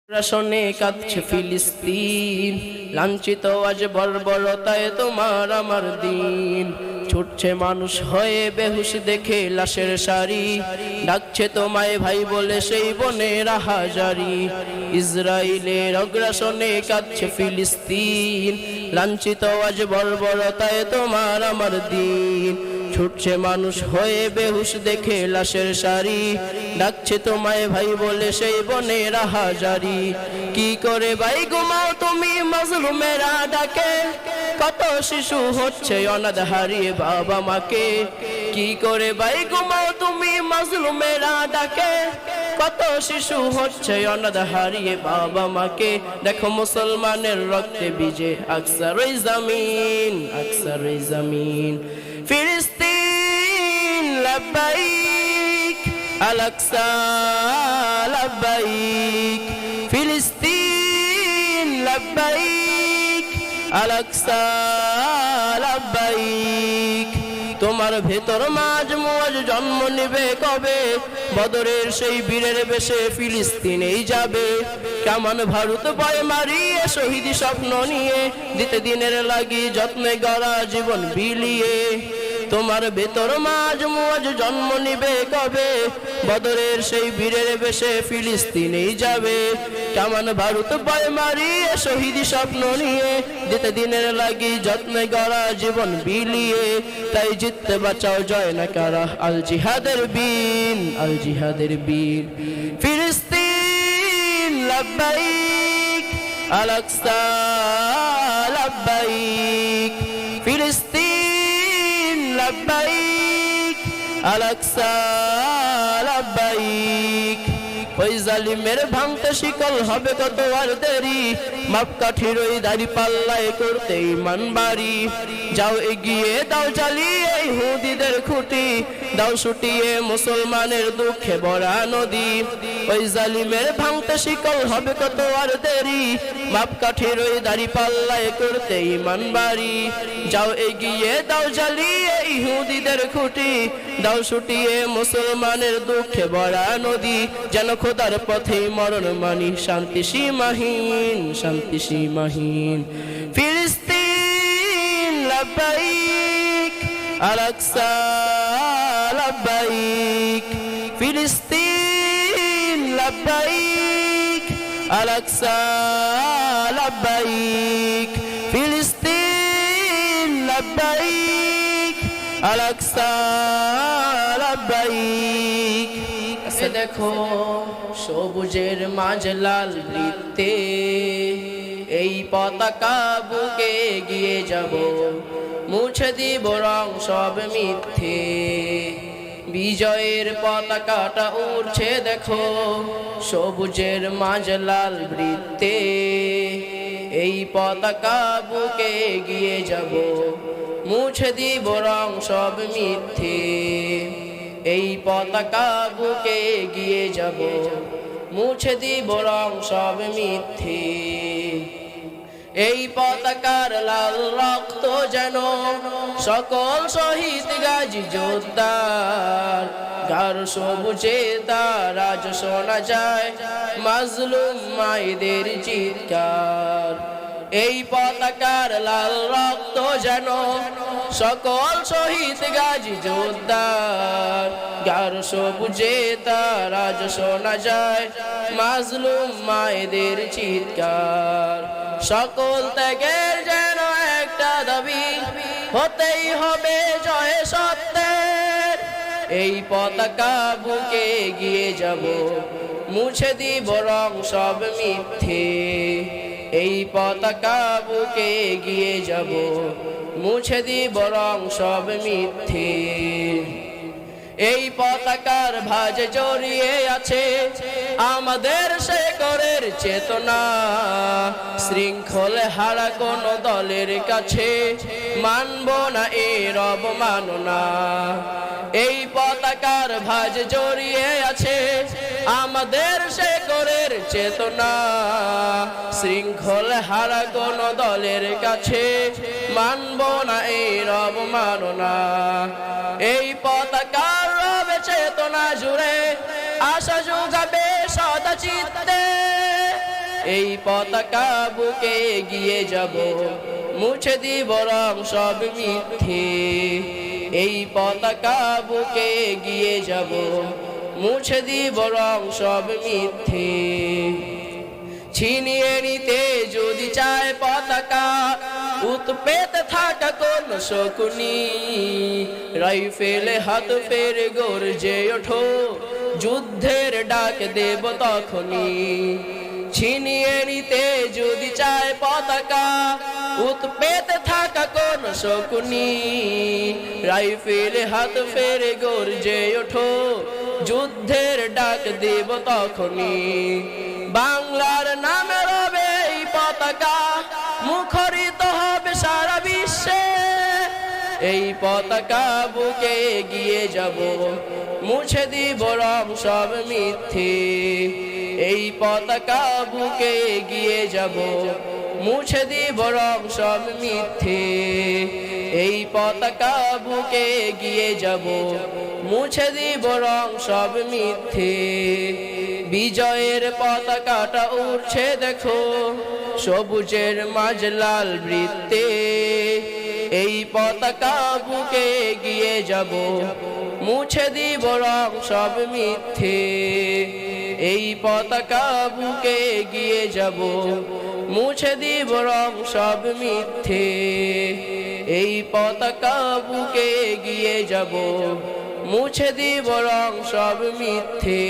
রাশনে কাঁদছে ফিলিস্তিন, লাঞ্ছিত আজ বর্বরতায় তোমার আমার দিন। ছুটছে মানুষ হয়ে বেহুশ দেখে লাশের সারি, ডাকছে তোমায় ভাই বলে সেই বনের হাজারি। ইসরায়েলের অগ্রাসনে কাঁদছে ফিলিস্তিন, লাঞ্ছিত আজ বর্বরতায় তোমার আমার দিন। ছুটছে মানুষ হয়ে বেহুশ দেখে লাশের সারি, ডাকছে তোমায় ভাই বলে সেই বনের হাজারি। কি করে ভাই ঘুমাও তুমি মাজলুমেরা ডাকে, কত শিশু হচ্ছে অনাথ হারিয়ে বাবা মাকে। কি করে ভাই ঘুমাও তুমি মাজলুমেরা ডাকে, কত শিশু হচ্ছে অনাথ হারিয়ে বাবা মাকে। দেখো মুসলমানের রক্তে ভিজে আকসারই জমিন, আকসারই জমিন। ফিলিস্তিন লাব্বাইক, আল আকসা লাব্বাইক। ফিলিস্তিন লাব্বাইক, আল আকসা লাব্বাইক। তোমার ভেতর মাঝ মুআজ জন্ম নিবে কবে, বদরের সেই বীরের বেশে ফিলিস্তিনেই যাবে। কেমন ভারত ভয় মারিয়ে শহীদ স্বপ্ন নিয়ে, দিতে দিনের লাগি যত্নে গড়া জীবন বিলিয়ে। তোমার ভেতর মাঝ মুআজ জন্ম নিবে কবে, বদরের সেই বীরের বেশে ফিলিস্তিনেই যাবে। কেমন ভারত ভয় মারিয়ে শহীদ স্বপ্ন নিয়ে, দিতে দিনের লাগি যত্নে গড়া জীবন বিলিয়ে। তাই জিততে বাঁচাও জয় না কারা আল জিহাদের বীর, আল জিহাদের বীর। ফিলিস্তিন লাব্বাইক, আল আকসা লাব্বাইক। ফিলিস্তিন লাব্বাইক, আল আকসা লাব্বাইক। ওই জালিমের ভাঙতে শিকল হবে কত আর দেরি, মাপকাঠির ওই দাড়ি পাল্লায় করতে ইমান বাড়ি। যাও এগিয়ে দাও জ্বালিয়ে ইহুদিদের খুঁটি, দাও ছুটিয়ে মুসলমানের দুঃখে ভরা নদী। ওই জালিমের ভাঙতে শিকল হবে কত আর দেরি, মাপকাঠির ওই দাড়ি পাল্লায় করতে ইমান বাড়ি। যাও এগিয়ে দাও জ্বালিয়ে ইহুদিদের খুঁটি, দাও ছুটিয়ে মুসলমানের দুঃখে ভরা নদী। যেন খোদার পথে মরণ মানি শান্তি সীমাহীন, শান্তি সীমাহীন। ফিলিস্তিন লাব্বাইক, আল আকসা লাব্বাইক। ফিলিস্তিন লাব্বাইক, আল আকসা লাব্বাইক। ফিলিস্তিন লাব্বাইক, আল আকসা লাব্বাইক। দেখো সবুজের মাঝ লাল বৃত্তে, এই পতাকা বুকে গিয়ে যাব, মুছে দিব রং সব মিথ্যে। বিজয়ের পতাকাটা উড়ছে দেখো সবুজের মাঝ লাল বৃত্তে, এই পতাকা বুকে গিয়ে যাব, মুছে দিব রং সব মিথ্যে। এই পতাকা বুকে গিয়ে যাব, মুছে দিব রং সব মিথ্যে। এই পতাকার লাল রক্ত যেন সকল শহীদ গাজী যোদ্ধার, গার সবুজে তার আজ শোনা যায় মাজলুম মায়েদের চিৎকার। এই পতাকার লাল রক্ত যেন সকল শহীদ গাজী যোদ্ধার, গার সবুজে তার আজ শোনা যায় মাজলুম মায়েদের চিৎকার। সকল ত্যাগের যেন একটা দাবি, হতেই হবে জয় সত্যের। এই পতাকা বুকে গিয়ে যাব, মুছে দিব রং সব মিথ্যে। এই পতাকা বুকে গিয়ে যাব, মুছে দিব রং সব মিথ্যে। এই পতাকার ভাঁজ জড়িয়ে আছে আমাদের শেকড়ের চেতনা, শৃঙ্খল হারা কোন দলের কাছে মানব না এর অবমাননা। এই পতাকার ভাঁজ জড়িয়ে আছে আমাদের শেকড়ের চেতনা, শৃঙ্খল হারা কোন দলের কাছে মানব না এর অবমাননা। এই পতাকার রবে চেতনা জুড়ে আশা যোগাবে সদা চিত্তে, এই পতাকা বুকে গিয়ে যাব মুছে দিব রং সব মিথ্যে এই পতাকা বুকে গিয়ে যাব মুছে দিব রং সব মিথ্যে ছিনিয়ে নিতে যদি চায় পতাকা উৎপেতে থাকা কোন শকুনি রাইফেলে হাত ফের গর্জে ওঠো যুদ্ধের ডাক দেব তখনই ছিনিয়ে নিতে যদি চায় পতাকা উৎপেতে থাকা কোন শকুনি রাইফেলে হাত ফের গর্জে ওঠো যুদ্ধের ডাক দেব তখনই বাংলার নামে রবে এই পতাকা মুখরিত হবে সারা বিশ্বে এই পতাকা বুকে গিয়ে যাব মুছে দিব রং সব মিথ্যে এই পতাকা বুকে গিয়ে যাব মুছে দিব রং সব মিথ্যে এই পতাকা বুকে গিয়ে যাব মুছে দিব রং সব মিথ্যে বিজয়ের পতাকাটা উড়ছে দেখো সবুজের মাঝ লাল বৃত্তে এই পতাকা বুকে গিয়ে যাব মুছে দিব রং সব মিথ্যে এই পতাকা বুকে গিয়ে যাব মুছে দিব রং সব মিথ্যে এই পতাকা বুকে গিয়ে যাব মুছে দিব রং সব মিথ্যে